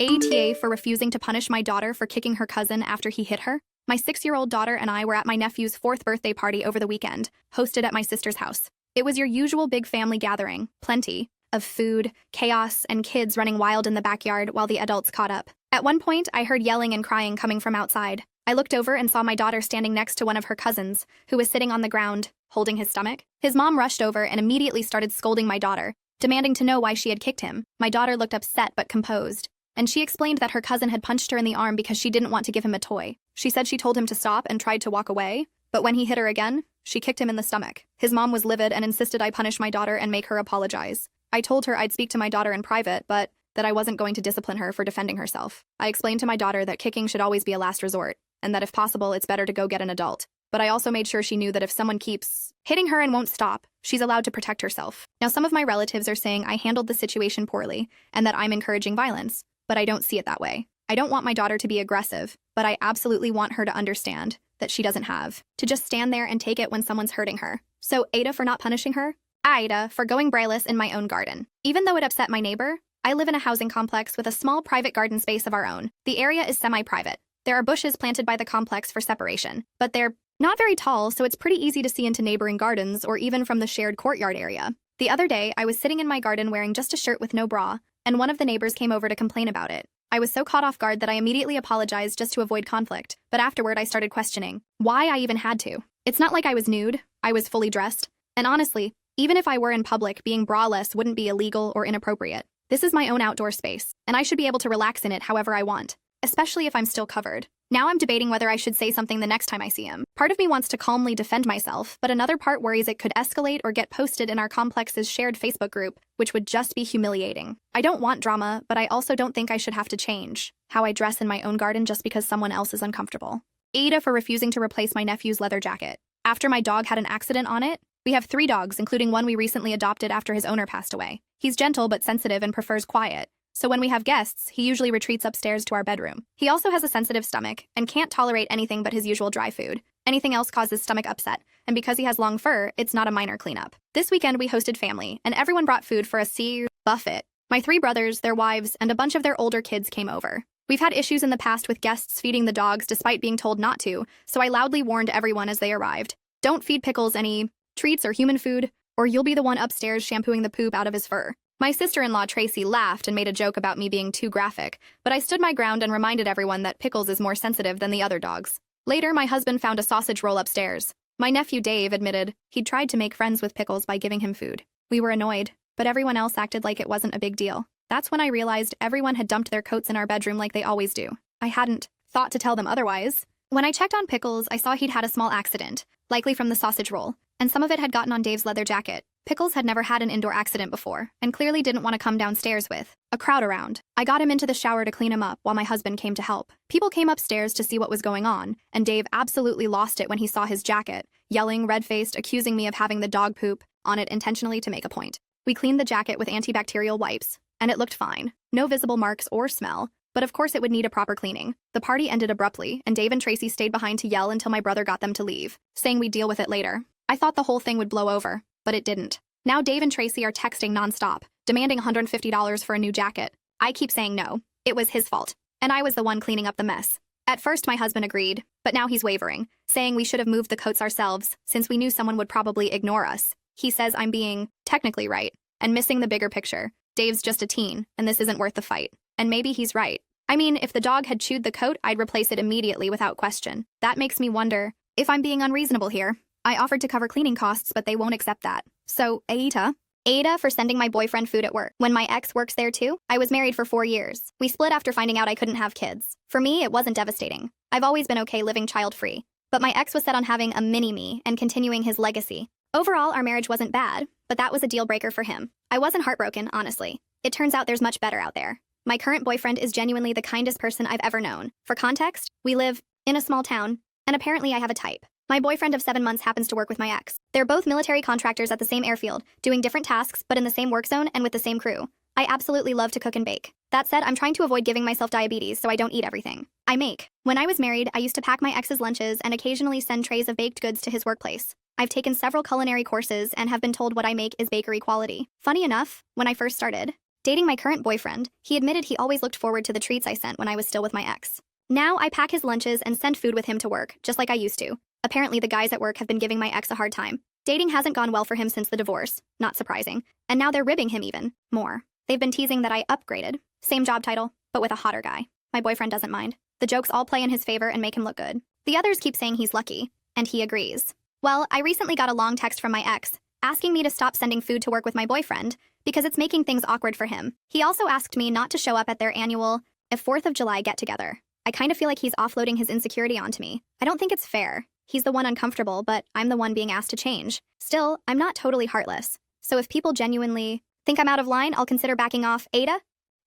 AITA for refusing to punish my daughter for kicking her cousin after he hit her. My 6-year-old daughter and I were at my nephew's 4th birthday party over the weekend, hosted at my sister's house. It was your usual big family gathering, plenty of food, chaos, and kids running wild in the backyard while the adults caught up. At one point, I heard yelling and crying coming from outside. I looked over and saw my daughter standing next to one of her cousins, who was sitting on the ground, holding his stomach. His mom rushed over and immediately started scolding my daughter, demanding to know why she had kicked him. My daughter looked upset but composed, and she explained that her cousin had punched her in the arm because she didn't want to give him a toy. She said she told him to stop and tried to walk away, but when he hit her again, she kicked him in the stomach. His mom was livid and insisted I punish my daughter and make her apologize. I told her I'd speak to my daughter in private, but that I wasn't going to discipline her for defending herself. I explained to my daughter that kicking should always be a last resort, and that if possible, it's better to go get an adult. But I also made sure she knew that if someone keeps hitting her and won't stop, she's allowed to protect herself. Now, some of my relatives are saying I handled the situation poorly and that I'm encouraging violence, but I don't see it that way. I don't want my daughter to be aggressive, but I absolutely want her to understand that she doesn't have to just stand there and take it when someone's hurting her. So AITA for not punishing her, AITA for going brainless in my own garden. Even though it upset my neighbor, I live in a housing complex with a small private garden space of our own. The area is semi-private. There are bushes planted by the complex for separation, but they're not very tall, so it's pretty easy to see into neighboring gardens or even from the shared courtyard area. The other day, I was sitting in my garden wearing just a shirt with no bra, and one of the neighbors came over to complain about it. I was so caught off guard that I immediately apologized just to avoid conflict, but afterward I started questioning why I even had to. It's not like I was nude, I was fully dressed, and honestly, even if I were in public, being braless wouldn't be illegal or inappropriate. This is my own outdoor space, and I should be able to relax in it however I want, especially if I'm still covered. Now I'm debating whether I should say something the next time I see him. Part of me wants to calmly defend myself, but another part worries it could escalate or get posted in our complex's shared Facebook group, which would just be humiliating. I don't want drama, but I also don't think I should have to change how I dress in my own garden just because someone else is uncomfortable. AITA for refusing to replace my nephew's leather jacket. After my dog had an accident on it, we have 3 dogs, including one we recently adopted after his owner passed away. He's gentle but sensitive and prefers quiet, so when we have guests, he usually retreats upstairs to our bedroom. He also has a sensitive stomach and can't tolerate anything but his usual dry food. Anything else causes stomach upset, and because he has long fur, it's not a minor cleanup. This weekend we hosted family, and everyone brought food for a sea buffet. My 3 brothers, their wives, and a bunch of their older kids came over. We've had issues in the past with guests feeding the dogs despite being told not to, so I loudly warned everyone as they arrived. Don't feed Pickles any treats or human food, or you'll be the one upstairs shampooing the poop out of his fur. My sister-in-law Tracy laughed and made a joke about me being too graphic, but I stood my ground and reminded everyone that Pickles is more sensitive than the other dogs. Later, my husband found a sausage roll upstairs. My nephew Dave admitted he'd tried to make friends with Pickles by giving him food. We were annoyed, but everyone else acted like it wasn't a big deal. That's when I realized everyone had dumped their coats in our bedroom like they always do. I hadn't thought to tell them otherwise. When I checked on Pickles, I saw he'd had a small accident, likely from the sausage roll, and some of it had gotten on Dave's leather jacket. Pickles had never had an indoor accident before, and clearly didn't want to come downstairs with a crowd around. I got him into the shower to clean him up while my husband came to help. People came upstairs to see what was going on, and Dave absolutely lost it when he saw his jacket, yelling, red-faced, accusing me of having the dog poop on it intentionally to make a point. We cleaned the jacket with antibacterial wipes, and it looked fine. No visible marks or smell, but of course it would need a proper cleaning. The party ended abruptly, and Dave and Tracy stayed behind to yell until my brother got them to leave, saying we'd deal with it later. I thought the whole thing would blow over, but it didn't. Now Dave and Tracy are texting nonstop, demanding $150 for a new jacket. I keep saying no. It was his fault, and I was the one cleaning up the mess. At first my husband agreed, but now he's wavering, saying we should have moved the coats ourselves, since we knew someone would probably ignore us. He says I'm being technically right, and missing the bigger picture. Dave's just a teen, and this isn't worth the fight. And maybe he's right. I mean, if the dog had chewed the coat, I'd replace it immediately without question. That makes me wonder if I'm being unreasonable here. I offered to cover cleaning costs, but they won't accept that. So, AITA for sending my boyfriend food at work. When my ex works there too, I was married for 4 years. We split after finding out I couldn't have kids. For me, it wasn't devastating. I've always been okay living child-free. But my ex was set on having a mini-me and continuing his legacy. Overall, our marriage wasn't bad, but that was a deal breaker for him. I wasn't heartbroken, honestly. It turns out there's much better out there. My current boyfriend is genuinely the kindest person I've ever known. For context, we live in a small town, and apparently I have a type. My boyfriend of 7 months happens to work with my ex. They're both military contractors at the same airfield, doing different tasks but in the same work zone and with the same crew. I absolutely love to cook and bake. That said, I'm trying to avoid giving myself diabetes, so I don't eat everything I make. When I was married, I used to pack my ex's lunches and occasionally send trays of baked goods to his workplace. I've taken several culinary courses and have been told what I make is bakery quality. Funny enough, when I first started Dating my current boyfriend, he admitted he always looked forward to the treats I sent when I was still with my ex. Now I pack his lunches and send food with him to work, just like I used to. Apparently the guys at work have been giving my ex a hard time. Dating hasn't gone well for him since the divorce, not surprising. And now they're ribbing him even more. They've been teasing that I upgraded. Same job title, but with a hotter guy. My boyfriend doesn't mind. The jokes all play in his favor and make him look good. The others keep saying he's lucky, and he agrees. Well, I recently got a long text from my ex, asking me to stop sending food to work with my boyfriend, because it's making things awkward for him. He also asked me not to show up at their annual 4th of July get-together. I kind of feel like he's offloading his insecurity onto me. I don't think it's fair. He's the one uncomfortable, but I'm the one being asked to change. Still, I'm not totally heartless. So if people genuinely think I'm out of line, I'll consider backing off. AITA?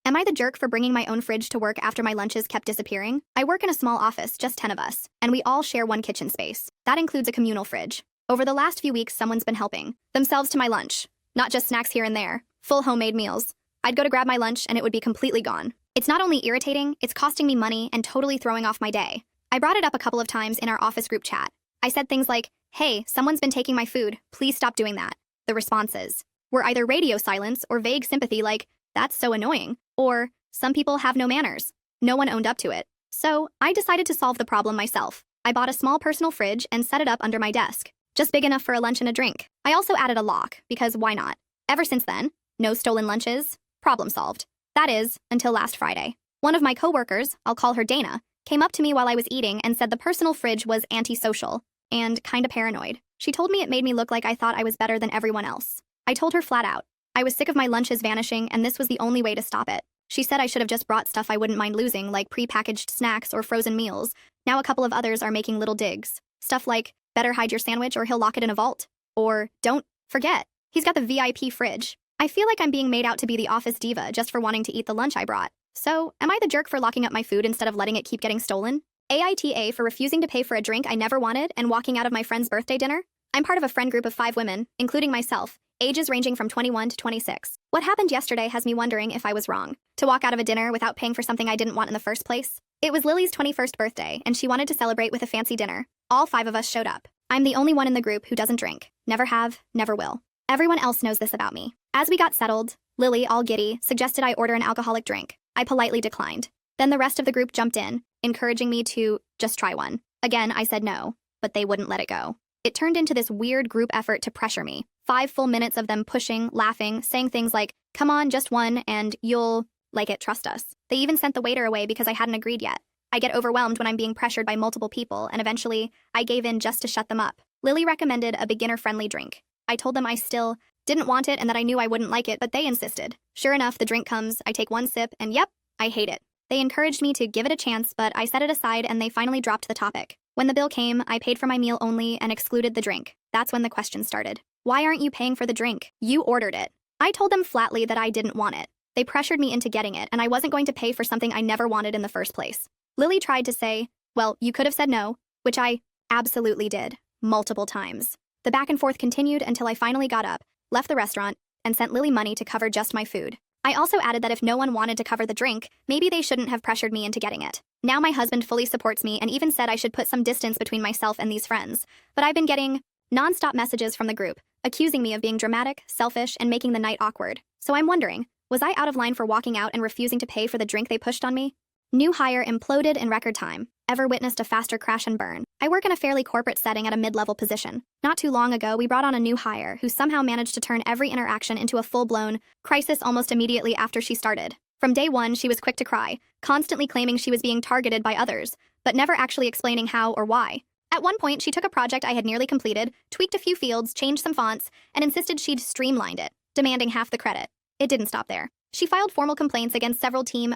Am I the jerk for bringing my own fridge to work after my lunches kept disappearing? I work in a small office, just 10 of us, and we all share one kitchen space. That includes a communal fridge. Over the last few weeks, someone's been helping themselves to my lunch. Not just snacks here and there, full homemade meals. I'd go to grab my lunch and it would be completely gone. It's not only irritating, it's costing me money and totally throwing off my day. I brought it up a couple of times in our office group chat. I said things like, "Hey, someone's been taking my food, please stop doing that." The responses were either radio silence or vague sympathy like, "That's so annoying," or "Some people have no manners." No one owned up to it. So I decided to solve the problem myself. I bought a small personal fridge and set it up under my desk, just big enough for a lunch and a drink. I also added a lock, because why not? Ever since then, no stolen lunches, problem solved. That is, until last Friday. One of my coworkers, I'll call her Dana, came up to me while I was eating and said the personal fridge was antisocial and kinda paranoid. She told me it made me look like I thought I was better than everyone else. I told her flat out. I was sick of my lunches vanishing and this was the only way to stop it. She said I should have just brought stuff I wouldn't mind losing, like pre-packaged snacks or frozen meals. Now a couple of others are making little digs. Stuff like, "Better hide your sandwich or he'll lock it in a vault." Or, "Don't forget, he's got the VIP fridge." I feel like I'm being made out to be the office diva just for wanting to eat the lunch I brought. So, am I the jerk for locking up my food instead of letting it keep getting stolen? AITA for refusing to pay for a drink I never wanted and walking out of my friend's birthday dinner? I'm part of a friend group of 5 women, including myself, ages ranging from 21 to 26. What happened yesterday has me wondering if I was wrong to walk out of a dinner without paying for something I didn't want in the first place. It was Lily's 21st birthday, and she wanted to celebrate with a fancy dinner. All 5 of us showed up. I'm the only one in the group who doesn't drink. Never have, never will. Everyone else knows this about me. As we got settled, Lily, all giddy, suggested I order an alcoholic drink. I politely declined. Then the rest of the group jumped in, encouraging me to just try one. Again, I said no, but they wouldn't let it go. It turned into this weird group effort to pressure me. 5 full minutes of them pushing, laughing, saying things like, "Come on, just one, and you'll like it, trust us." They even sent the waiter away because I hadn't agreed yet. I get overwhelmed when I'm being pressured by multiple people, and eventually, I gave in just to shut them up. Lily recommended a beginner-friendly drink. I told them I still didn't want it and that I knew I wouldn't like it, but they insisted. Sure enough, the drink comes, I take one sip, and yep, I hate it. They encouraged me to give it a chance, but I set it aside and they finally dropped the topic. When the bill came, I paid for my meal only and excluded the drink. That's when the questions started. "Why aren't you paying for the drink? You ordered it." I told them flatly that I didn't want it. They pressured me into getting it, and I wasn't going to pay for something I never wanted in the first place. Lily tried to say, "Well, you could have said no," which I absolutely did, multiple times. The back and forth continued until I finally got up, left the restaurant, and sent Lily money to cover just my food. I also added that if no one wanted to cover the drink, maybe they shouldn't have pressured me into getting it. Now my husband fully supports me and even said I should put some distance between myself and these friends. But I've been getting non-stop messages from the group, accusing me of being dramatic, selfish, and making the night awkward. So I'm wondering, was I out of line for walking out and refusing to pay for the drink they pushed on me? New hire imploded in record time. Ever witnessed a faster crash and burn? I work in a fairly corporate setting at a mid-level position. Not too long ago, we brought on a new hire who somehow managed to turn every interaction into a full-blown crisis almost immediately after she started. From day one, she was quick to cry, constantly claiming she was being targeted by others, but never actually explaining how or why. At one point, she took a project I had nearly completed, tweaked a few fields, changed some fonts, and insisted she'd streamlined it, demanding half the credit. It didn't stop there. She filed formal complaints against several team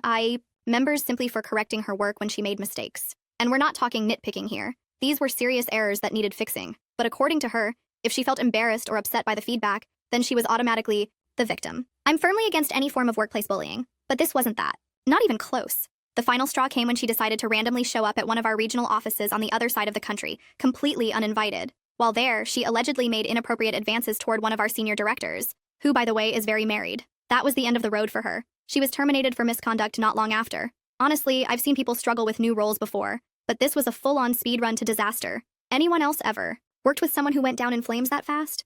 members simply for correcting her work when she made mistakes. And we're not talking nitpicking here. These were serious errors that needed fixing. But according to her, if she felt embarrassed or upset by the feedback, then she was automatically the victim. I'm firmly against any form of workplace bullying, but this wasn't that. Not even close. The final straw came when she decided to randomly show up at one of our regional offices on the other side of the country, completely uninvited. While there, she allegedly made inappropriate advances toward one of our senior directors, who, by the way, is very married. That was the end of the road for her. She was terminated for misconduct not long after. Honestly, I've seen people struggle with new roles before, but this was a full-on speed run to disaster. Anyone else ever worked with someone who went down in flames that fast?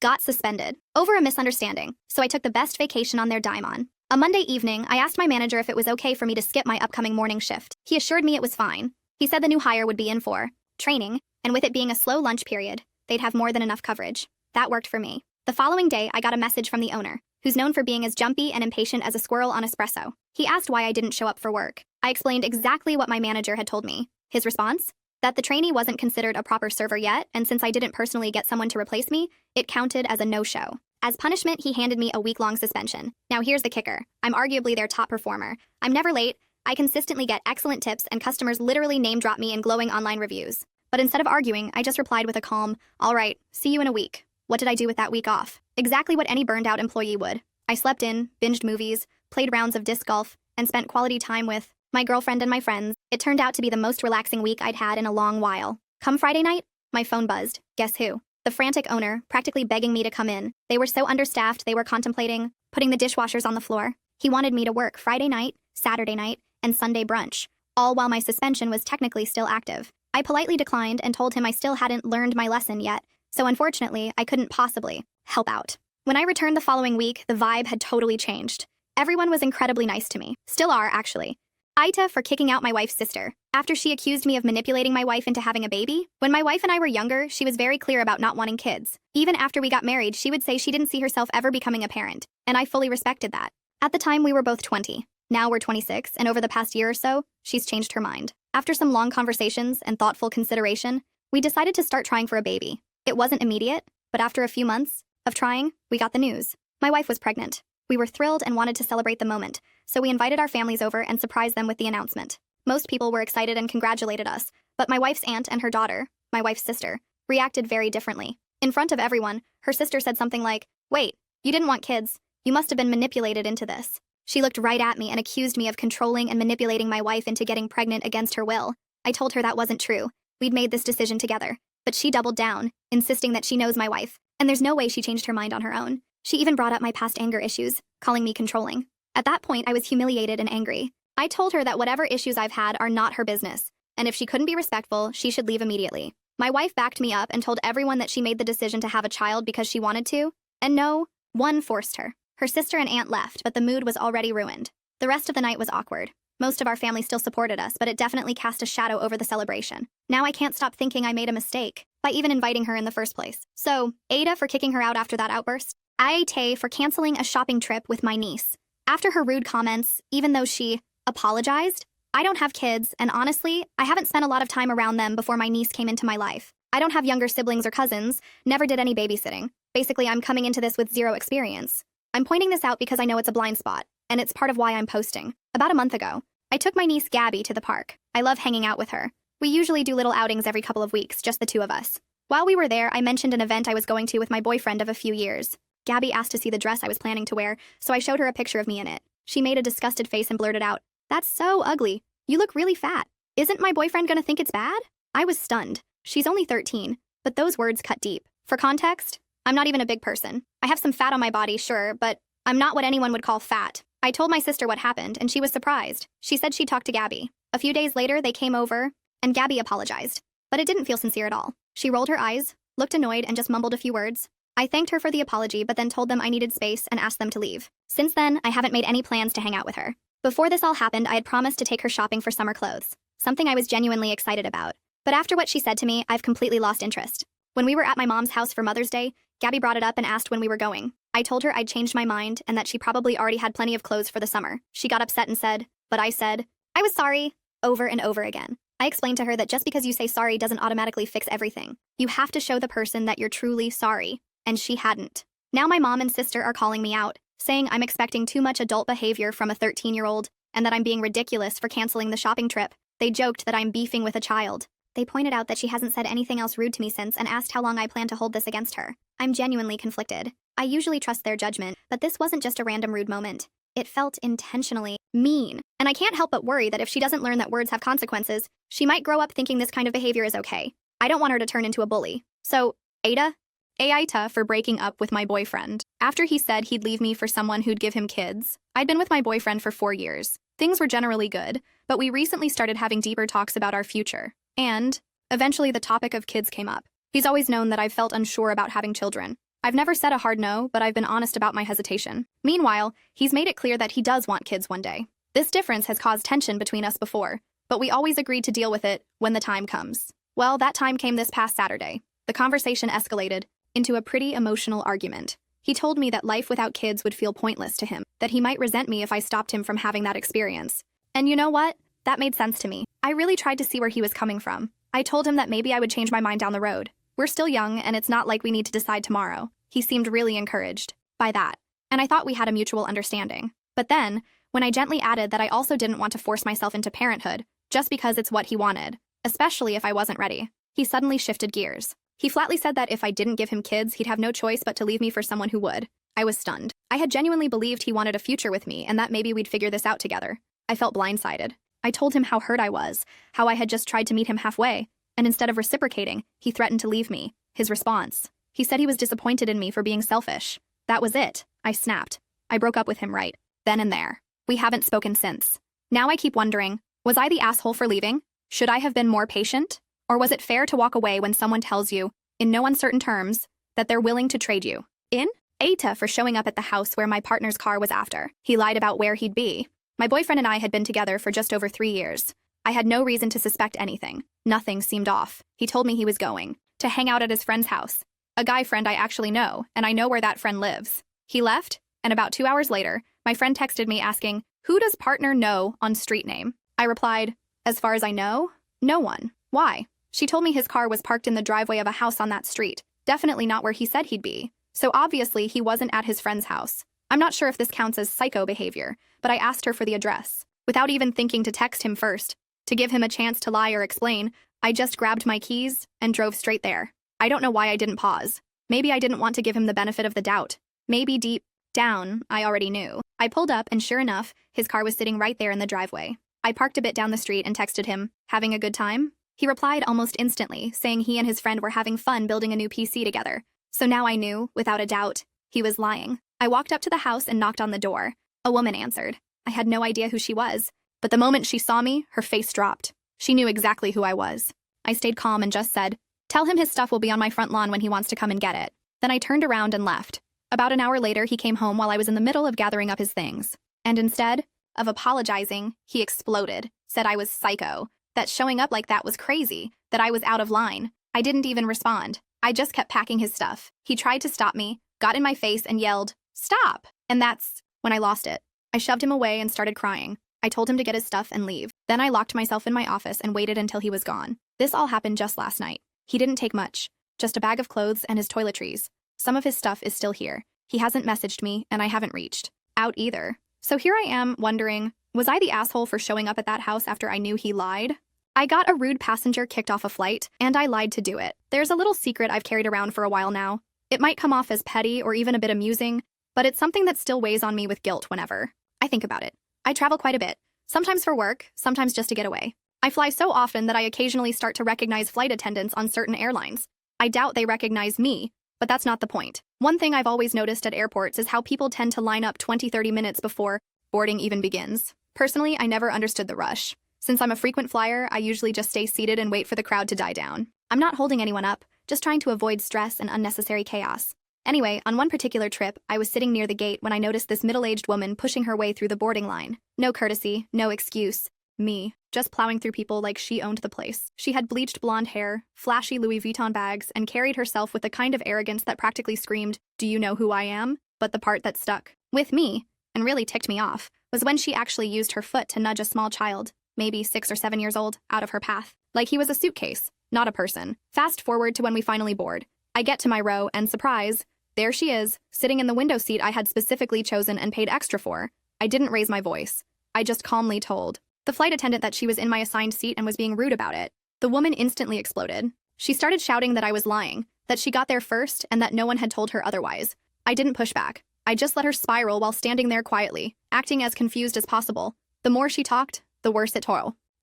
Got suspended over a misunderstanding, so I took the best vacation on their dime on. A Monday evening, I asked my manager if it was okay for me to skip my upcoming morning shift. He assured me it was fine. He said the new hire would be in for training, and with it being a slow lunch period, they'd have more than enough coverage. That worked for me. The following day, I got a message from the owner, who's known for being as jumpy and impatient as a squirrel on espresso. He asked why I didn't show up for work. I explained exactly what my manager had told me. His response? That the trainee wasn't considered a proper server yet, and since I didn't personally get someone to replace me, it counted as a no-show. As punishment, he handed me a week-long suspension. Now here's the kicker. I'm arguably their top performer. I'm never late. I consistently get excellent tips, and customers literally name-drop me in glowing online reviews. But instead of arguing, I just replied with a calm, "All right, see you in a week." What did I do with that week off? Exactly what any burned-out employee would. I slept in, binged movies, played rounds of disc golf, and spent quality time with my girlfriend and my friends. It turned out to be the most relaxing week I'd had in a long while. Come Friday night, my phone buzzed. Guess who? The frantic owner, practically begging me to come in. They were so understaffed they were contemplating putting the dishwashers on the floor. He wanted me to work Friday night, Saturday night, and Sunday brunch, all while my suspension was technically still active. I politely declined and told him I still hadn't learned my lesson yet, so unfortunately, I couldn't possibly help out. When I returned the following week, the vibe had totally changed. Everyone was incredibly nice to me. Still are, actually. AITA for kicking out my wife's sister, after she accused me of manipulating my wife into having a baby. When my wife and I were younger, she was very clear about not wanting kids. Even after we got married, she would say she didn't see herself ever becoming a parent, and I fully respected that. At the time, we were both 20. Now we're 26, and over the past year or so, she's changed her mind. After some long conversations and thoughtful consideration, we decided to start trying for a baby. It wasn't immediate, but after a few months of trying, we got the news. My wife was pregnant. We were thrilled and wanted to celebrate the moment, so we invited our families over and surprised them with the announcement. Most people were excited and congratulated us, but my wife's aunt and her daughter, my wife's sister, reacted very differently. In front of everyone, her sister said something like, "Wait, you didn't want kids. You must have been manipulated into this." She looked right at me and accused me of controlling and manipulating my wife into getting pregnant against her will. I told her that wasn't true. We'd made this decision together. But she doubled down, insisting that she knows my wife, and there's no way she changed her mind on her own. She even brought up my past anger issues, calling me controlling. At that point, I was humiliated and angry. I told her that whatever issues I've had are not her business, and if she couldn't be respectful, she should leave immediately. My wife backed me up and told everyone that she made the decision to have a child because she wanted to, and no one forced her. Her sister and aunt left, but the mood was already ruined. The rest of the night was awkward. Most of our family still supported us, but it definitely cast a shadow over the celebration. Now I can't stop thinking I made a mistake by even inviting her in the first place. So, AITA for kicking her out after that outburst. AITA for canceling a shopping trip with my niece. After her rude comments, even though she apologized, I don't have kids, and honestly, I haven't spent a lot of time around them before my niece came into my life. I don't have younger siblings or cousins, never did any babysitting. Basically, I'm coming into this with zero experience. I'm pointing this out because I know it's a blind spot, and it's part of why I'm posting. About a month ago, I took my niece Gabby to the park. I love hanging out with her. We usually do little outings every couple of weeks, just the two of us. While we were there, I mentioned an event I was going to with my boyfriend of a few years. Gabby asked to see the dress I was planning to wear, so I showed her a picture of me in it. She made a disgusted face and blurted out, "That's so ugly. You look really fat. Isn't my boyfriend gonna think it's bad?" I was stunned. She's only 13, but those words cut deep. For context, I'm not even a big person. I have some fat on my body, sure, but I'm not what anyone would call fat. I told my sister what happened, and she was surprised. She said she talked to Gabby. A few days later, they came over, and Gabby apologized. But it didn't feel sincere at all. She rolled her eyes, looked annoyed, and just mumbled a few words. I thanked her for the apology, but then told them I needed space and asked them to leave. Since then, I haven't made any plans to hang out with her. Before this all happened, I had promised to take her shopping for summer clothes, something I was genuinely excited about. But after what she said to me, I've completely lost interest. When we were at my mom's house for Mother's Day, Gabby brought it up and asked when we were going. I told her I'd changed my mind and that she probably already had plenty of clothes for the summer. She got upset and said, "But I said, I was sorry," over and over again. I explained to her that just because you say sorry doesn't automatically fix everything. You have to show the person that you're truly sorry, and she hadn't. Now my mom and sister are calling me out, saying I'm expecting too much adult behavior from a 13-year-old and that I'm being ridiculous for canceling the shopping trip. They joked that I'm beefing with a child. They pointed out that she hasn't said anything else rude to me since and asked how long I plan to hold this against her. I'm genuinely conflicted. I usually trust their judgment, but this wasn't just a random rude moment. It felt intentionally mean. And I can't help but worry that if she doesn't learn that words have consequences, she might grow up thinking this kind of behavior is okay. I don't want her to turn into a bully. So, AITA for breaking up with my boyfriend. After he said he'd leave me for someone who'd give him kids, I'd been with my boyfriend for 4 years. Things were generally good, but we recently started having deeper talks about our future. And, eventually the topic of kids came up. He's always known that I've felt unsure about having children. I've never said a hard no, but I've been honest about my hesitation. Meanwhile, he's made it clear that he does want kids one day. This difference has caused tension between us before, but we always agreed to deal with it when the time comes. Well, that time came this past Saturday. The conversation escalated into a pretty emotional argument. He told me that life without kids would feel pointless to him, that he might resent me if I stopped him from having that experience. And you know what? That made sense to me. I really tried to see where he was coming from. I told him that maybe I would change my mind down the road. We're still young, and it's not like we need to decide tomorrow. He seemed really encouraged by that, and I thought we had a mutual understanding. But then, when I gently added that I also didn't want to force myself into parenthood, just because it's what he wanted, especially if I wasn't ready, he suddenly shifted gears. He flatly said that if I didn't give him kids, he'd have no choice but to leave me for someone who would. I was stunned. I had genuinely believed he wanted a future with me and that maybe we'd figure this out together. I felt blindsided. I told him how hurt I was, how I had just tried to meet him halfway, and instead of reciprocating, he threatened to leave me. His response: he said he was disappointed in me for being selfish. That was it. I snapped. I broke up with him right then and there. We haven't spoken since. Now I keep wondering, was I the asshole for leaving? Should I have been more patient? Or was it fair to walk away when someone tells you, in no uncertain terms, that they're willing to trade you in? AITA for showing up at the house where my partner's car was after. He lied about where he'd be. My boyfriend and I had been together for just over 3 years. I had no reason to suspect anything. Nothing seemed off. He told me he was going to hang out at his friend's house, a guy friend I actually know, and I know where that friend lives. He left, and about 2 hours later, my friend texted me asking, "Who does partner know on street name?" I replied, "As far as I know, no one." Why? She told me his car was parked in the driveway of a house on that street, definitely not where he said he'd be. So obviously he wasn't at his friend's house. I'm not sure if this counts as psycho behavior, but I asked her for the address. Without even thinking to text him first, to give him a chance to lie or explain, I just grabbed my keys and drove straight there. I don't know why I didn't pause. Maybe I didn't want to give him the benefit of the doubt. Maybe deep down, I already knew. I pulled up and sure enough, his car was sitting right there in the driveway. I parked a bit down the street and texted him, "Having a good time?" He replied almost instantly, saying he and his friend were having fun building a new PC together. So now I knew, without a doubt, he was lying. I walked up to the house and knocked on the door. A woman answered. I had no idea who she was, but the moment she saw me, her face dropped. She knew exactly who I was. I stayed calm and just said, "Tell him his stuff will be on my front lawn when he wants to come and get it." Then I turned around and left. About an hour later, he came home while I was in the middle of gathering up his things. And instead of apologizing, he exploded, said I was psycho, that showing up like that was crazy, that I was out of line. I didn't even respond. I just kept packing his stuff. He tried to stop me, got in my face and yelled, "Stop!" And that's when I lost it. I shoved him away and started crying. I told him to get his stuff and leave. Then I locked myself in my office and waited until he was gone. This all happened just last night. He didn't take much, just a bag of clothes and his toiletries. Some of his stuff is still here. He hasn't messaged me, and I haven't reached out either. So here I am, wondering, was I the asshole for showing up at that house after I knew he lied? I got a rude passenger kicked off a flight, and I lied to do it. There's a little secret I've carried around for a while now. It might come off as petty or even a bit amusing, but it's something that still weighs on me with guilt whenever I think about it. I travel quite a bit, sometimes for work, sometimes just to get away. I fly so often that I occasionally start to recognize flight attendants on certain airlines. I doubt they recognize me, but that's not the point. One thing I've always noticed at airports is how people tend to line up 20-30 minutes before boarding even begins. Personally, I never understood the rush. Since I'm a frequent flyer, I usually just stay seated and wait for the crowd to die down. I'm not holding anyone up, just trying to avoid stress and unnecessary chaos. Anyway, on one particular trip, I was sitting near the gate when I noticed this middle-aged woman pushing her way through the boarding line. No courtesy, no excuse. Me, just plowing through people like she owned the place. She had bleached blonde hair, flashy Louis Vuitton bags, and carried herself with the kind of arrogance that practically screamed, "Do you know who I am?" But the part that stuck with me, and really ticked me off, was when she actually used her foot to nudge a small child, maybe 6 or 7 years old, out of her path. Like he was a suitcase, not a person. Fast forward to when we finally board. I get to my row, and surprise, there she is, sitting in the window seat I had specifically chosen and paid extra for. I didn't raise my voice. I just calmly told the flight attendant that she was in my assigned seat and was being rude about it. The woman instantly exploded. She started shouting that I was lying, that she got there first, and that no one had told her otherwise. I didn't push back. I just let her spiral while standing there quietly, acting as confused as possible. The more she talked, the worse it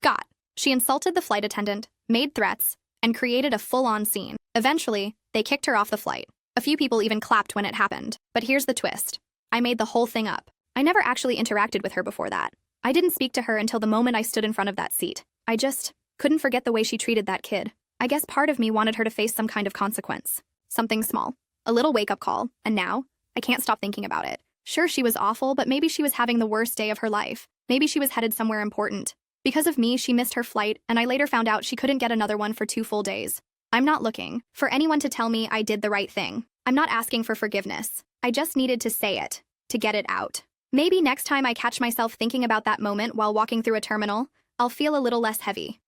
got. She insulted the flight attendant, made threats, and created a full-on scene. Eventually, they kicked her off the flight. A few people even clapped when it happened. But here's the twist. I made the whole thing up. I never actually interacted with her before that. I didn't speak to her until the moment I stood in front of that seat. I just couldn't forget the way she treated that kid. I guess part of me wanted her to face some kind of consequence. Something small. A little wake-up call, and now, I can't stop thinking about it. Sure, she was awful, but maybe she was having the worst day of her life. Maybe she was headed somewhere important. Because of me, she missed her flight, and I later found out she couldn't get another one for 2 full days. I'm not looking for anyone to tell me I did the right thing. I'm not asking for forgiveness. I just needed to say it, to get it out. Maybe next time I catch myself thinking about that moment while walking through a terminal, I'll feel a little less heavy.